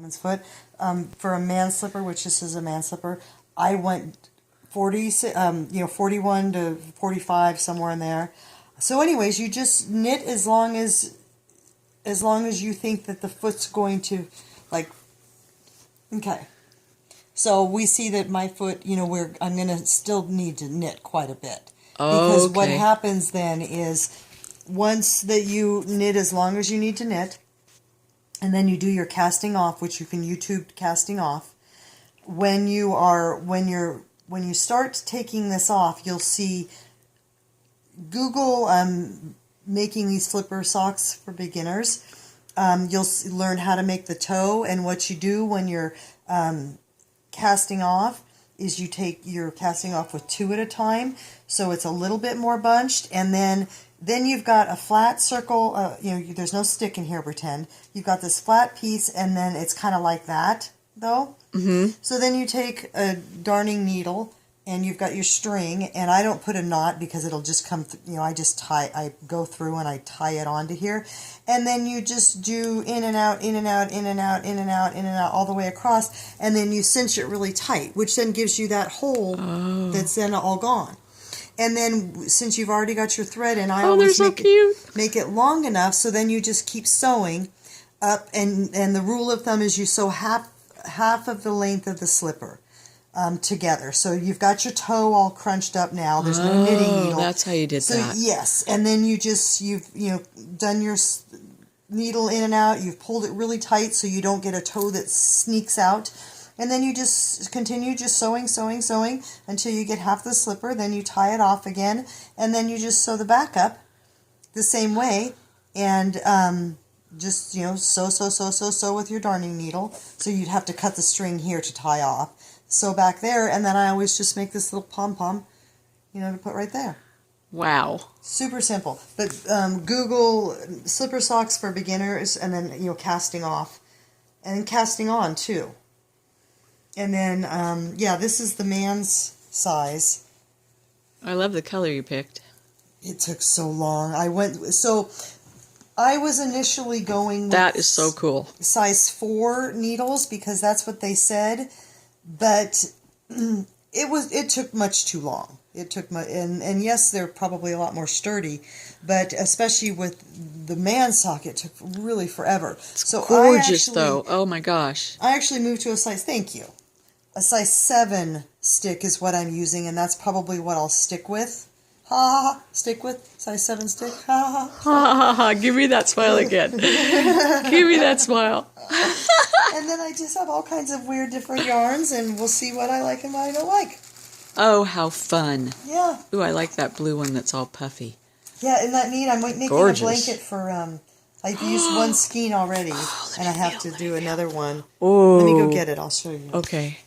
woman's foot. For a man slipper, which this is a man slipper, I went 41 to 45, somewhere in there. So anyways, you just knit as long as you think that the foot's going to, like, okay. So we see that my foot, I'm going to still need to knit quite a bit. Because what happens then is, once that you knit as long as you need to knit, and then you do your casting off, which you can YouTube casting off, when you start taking this off, you'll see Google making these flipper socks for beginners. You'll learn how to make the toe, and what you do when you're casting off is you take your casting off with 2 at a time, so it's a little bit more bunched, and then you've got a flat circle, there's no stick in here, pretend. You've got this flat piece, and then it's kind of like that, though. Mm-hmm. So then you take a darning needle, and you've got your string, and I don't put a knot because it'll just come, I go through and I tie it onto here, and then you just do in and out, in and out, in and out, in and out, in and out, all the way across, and then you cinch it really tight, which then gives you that hole that's then all gone. And then, since you've already got your thread in, I always make it long enough, so then you just keep sewing up, and the rule of thumb is you sew half of the length of the slipper together. So you've got your toe all crunched up now. There's no knitting needle. That's how you did that. Yes, and then you've done your needle in and out. You've pulled it really tight so you don't get a toe that sneaks out. And then you just continue just sewing until you get half the slipper. Then you tie it off again, and then you just sew the back up the same way, and just sew with your darning needle. So you'd have to cut the string here to tie off. Sew back there, and then I always just make this little pom-pom, to put right there. Wow. Super simple. But Google slipper socks for beginners, and then casting off, and then casting on too. And then, this is the man's size. I love the color you picked. It took so long. I was initially going with... That is so cool. Size 4 needles, because that's what they said. But it took much too long. It took and yes, they're probably a lot more sturdy, but especially with the man sock, it took really forever. It's gorgeous, though. Oh my gosh. I actually moved to a size... Thank you. A size 7 stick is what I'm using, and that's probably what I'll stick with. Ha ha ha. Stick with size 7 stick. Ha ha ha. Ha ha ha. Give me that smile again. Give me that smile. And then I just have all kinds of weird different yarns, and we'll see what I like and what I don't like. Oh, how fun. Yeah. Ooh, I like that blue one that's all puffy. Yeah, isn't that neat? I'm making Gorgeous. a blanket for... I've used one skein already, and I have to do another one. Oh. Let me go get it. I'll show you. Okay.